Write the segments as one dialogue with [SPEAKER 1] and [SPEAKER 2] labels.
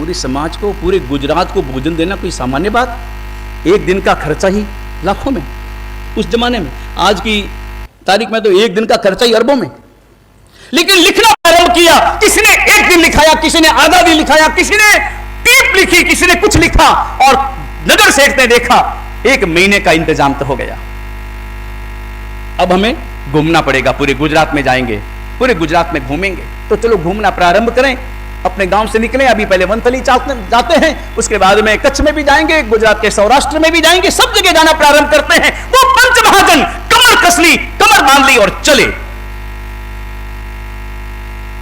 [SPEAKER 1] पूरे समाज को, पूरे गुजरात को भोजन देना कोई सामान्य बात? एक दिन का खर्चा ही लाखों में उस जमाने में, आज की तारीख में तो एक दिन का खर्चा ही अरबों में। लेकिन लिखना प्रारंभ किया, किसी ने एक दिन लिखाया, किसी ने आधा दिन लिखाया, किसी ने टीप लिखी, किसी ने कुछ लिखा, और नगर सेठ ने देखा 1 महीने का इंतजाम तो हो गया। अब हमें घूमना पड़ेगा, पूरे गुजरात में जाएंगे, पूरे गुजरात में घूमेंगे। तो चलो घूमना प्रारंभ करें, अपने गांव से निकले। अभी पहले वनथली जाते हैं, उसके बाद में कच्छ में भी जाएंगे, गुजरात के सौराष्ट्र में भी जाएंगे, सब जगह जाना प्रारंभ करते हैं। वो पंच महाजन कमर कस ली, कमर बांध ली और चले।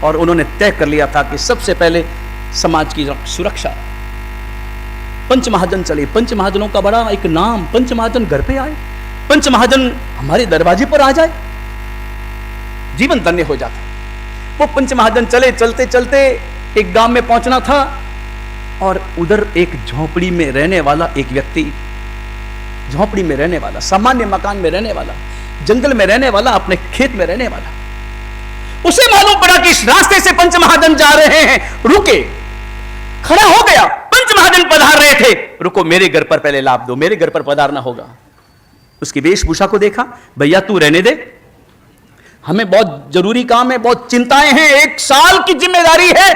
[SPEAKER 1] और उन्होंने तय कर लिया था कि सबसे पहले समाज की सुरक्षा। पंच महाजन चले। पंच महाजनों का बड़ा एक नाम, पंच महाजन घर पे आए, पंच महाजन हमारे दरवाजे पर आ जाए, जीवन धन्य हो जाता। वो पंच महाजन चले, चलते चलते एक गांव में पहुंचना था, और उधर एक झोपड़ी में रहने वाला एक व्यक्ति, झोपड़ी में रहने वाला, सामान्य मकान में रहने वाला, जंगल में रहने वाला, अपने खेत में रहने वाला, उसे मालूम पड़ा कि इस रास्ते से पंच महाजन जा रहे हैं। रुके, खड़ा हो गया। पंच महाजन पधार रहे थे। रुको, मेरे घर पर पहले लाभ दो, मेरे घर पर पधारना होगा। उसकी वेशभूषा को देखा, भैया तू रहने दे, हमें बहुत जरूरी काम है, बहुत चिंताएं हैं, 1 साल की जिम्मेदारी है,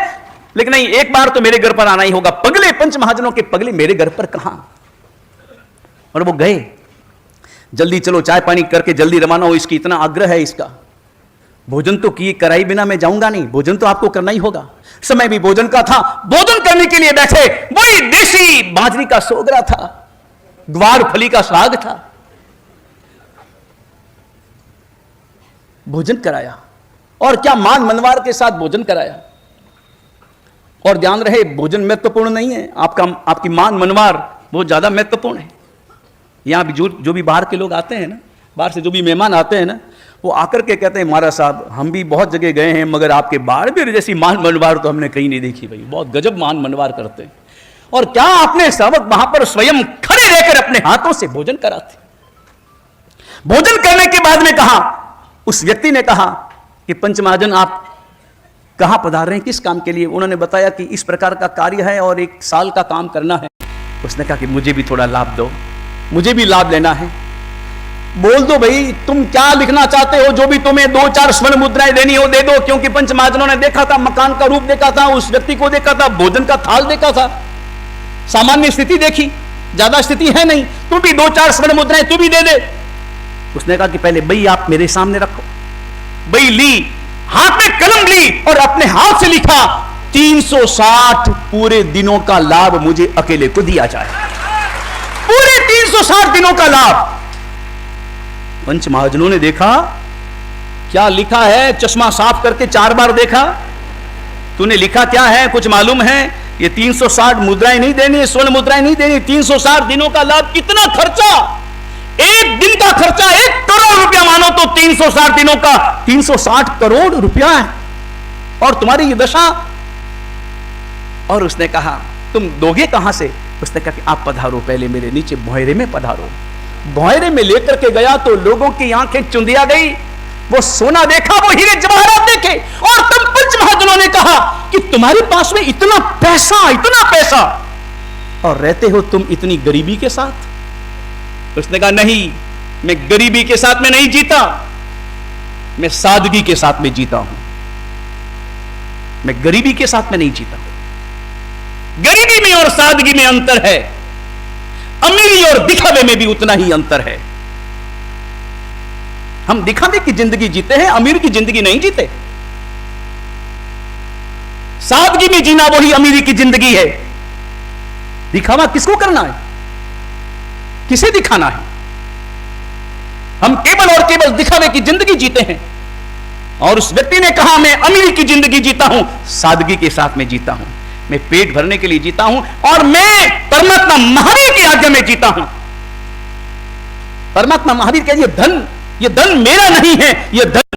[SPEAKER 1] लेकिन नहीं, एक बार तो मेरे घर पर आना ही होगा। पगले, पंच महाजनों के पगले मेरे घर पर कहां? और वो गए। जल्दी चलो, चाय पानी करके जल्दी रवाना हो, इसकी इतना आग्रह है इसका। भोजन तो किए कराई बिना मैं जाऊंगा नहीं, भोजन तो आपको करना ही होगा। समय भी भोजन का था, भोजन करने के लिए बैठे। वही देसी बाजरी का सोगरा था, ग्वार फली का साग था। भोजन कराया, और क्या मान मनवार के साथ भोजन कराया। और ध्यान रहे, भोजन महत्वपूर्ण नहीं है, आपकी मान मनवार बहुत ज्यादा महत्वपूर्ण है। यहां भी जो भी बाहर के लोग आते हैं ना, बाहर से जो भी मेहमान आते हैं ना, वो आकर के कहते हैं महाराज साहब हम भी बहुत जगह गए हैं, मगर आपके बाड़मेर जैसी मान मनवार तो हमने कहीं नहीं देखी। भाई बहुत गजब मान मनवार करते हैं। और क्या आपने सावक वहां पर स्वयं खड़े रहकर अपने हाथों से भोजन कराते। भोजन करने के बाद में कहा, उस व्यक्ति ने कहा कि पंच महाजन आप कहां पधार रहे हैं, किस काम के लिए? उन्होंने बताया कि इस प्रकार का कार्य है और 1 साल का काम करना है। उसने कहा कि मुझे भी थोड़ा लाभ दो, मुझे भी लाभ लेना है। बोल दो भाई, तुम क्या लिखना चाहते हो, जो भी तुम्हें 2-4 स्वर्ण मुद्राएं देनी हो दे दो। क्योंकि पंच महाजनों ने देखा था, मकान का रूप देखा था, उस व्यक्ति को देखा था, भोजन का थाल देखा था, सामान्य स्थिति देखी, ज्यादा स्थिति है नहीं, तू भी 2-4 स्वर्ण मुद्राएं तू भी दे दे। उसने कहा कि पहले बई आप मेरे सामने रखो। बई ली, हाथ में कलम ली और अपने हाथ से लिखा 360 पूरे दिनों का लाभ मुझे अकेले को दिया जाए। पूरे 360 दिनों का लाभ। पंच महाजनों ने देखा क्या लिखा है, चश्मा साफ करके 4 बार देखा। तूने लिखा क्या है, कुछ मालूम है? ये 360 मुद्राएं नहीं देनी, स्वर्ण मुद्राएं नहीं देनी, 360 दिनों का लाभ। कितना खर्चा, 1 दिन का खर्चा 1 करोड़ रुपया मानो तो 360 दिनों का 360 करोड़ रुपया है, और तुम्हारी ये दशा। और उसने कहा तुम दोगे कहां से? उसने कहा कि आप पधारो, पहले मेरे नीचे भोयरे में पधारो। भोयरे में लेकर के गया तो लोगों की आंखें चुंदिया गई। वो सोना देखा, वो हीरे जवाहरात देखे, और तब पंच महाजनों ने कहा कि तुम्हारे पास में इतना पैसा, और रहते हो तुम इतनी गरीबी के साथ। उसने कहा नहीं, मैं गरीबी के साथ में नहीं जीता, मैं सादगी के साथ में जीता हूं। मैं गरीबी के साथ में नहीं जीता। गरीबी में और सादगी में अंतर है, अमीरी और दिखावे में भी उतना ही अंतर है। हम दिखावे की जिंदगी जीते हैं, अमीर की जिंदगी नहीं जीते। सादगी में जीना वही अमीरी की जिंदगी है। दिखावा किसको करना है, किसे दिखाना है? हम केवल और केवल दिखावे की जिंदगी जीते हैं। और उस व्यक्ति ने कहा मैं अमीरी की जिंदगी जीता हूं, सादगी के साथ में जीता हूं, मैं पेट भरने के लिए जीता हूं, और मैं परमात्मा महावीर की आज्ञा में जीता हूं। परमात्मा महावीर कह ये धन मेरा नहीं है, ये धन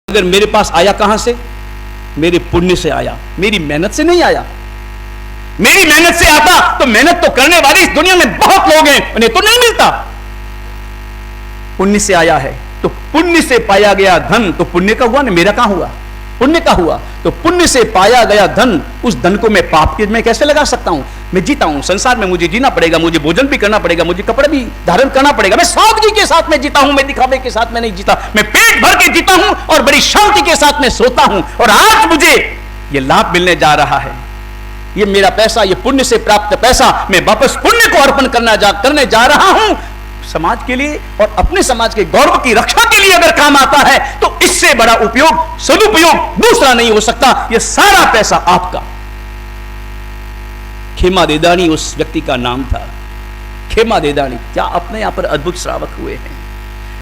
[SPEAKER 1] अगर मेरे पास आया कहां से? मेरे पुण्य से आया, मेरी मेहनत से नहीं आया। मेरी मेहनत से आता तो मेहनत तो करने वाले इस दुनिया में बहुत लोग हैं, उन्हें तो नहीं मिलता। पुण्य से आया है तो पुण्य से पाया गया धन तो पुण्य का हुआ ना, मेरा कहां हुआ? पुण्य का हुआ, तो पुण्य से पाया गया धन, उस धन को मैं पाप के में कैसे लगा सकता हूं? मैं जीता हूं संसार में, मुझे जीना पड़ेगा, मुझे भोजन भी करना पड़ेगा, मुझे कपड़े भी धारण करना पड़ेगा। मैं सादगी के साथ में जीता हूं, मैं दिखावे के साथ में नहीं जीता, मैं पेट भर के जीता हूं और बड़ी शांति के साथ में सोता हूं। और आज मुझे यह लाभ मिलने जा रहा है, ये मेरा पैसा, ये पुण्य से प्राप्त पैसा मैं वापस पुण्य को अर्पण करने जा रहा हूं समाज के लिए, और अपने समाज के गौरव की रक्षा के लिए अगर काम आता है तो इससे बड़ा उपयोग, सदुपयोग दूसरा नहीं हो सकता। यह सारा पैसा आपका। खेमा देदानी उस व्यक्ति का नाम था, खेमा देदानी। क्या अपने यहां पर अद्भुत श्रावक हुए हैं।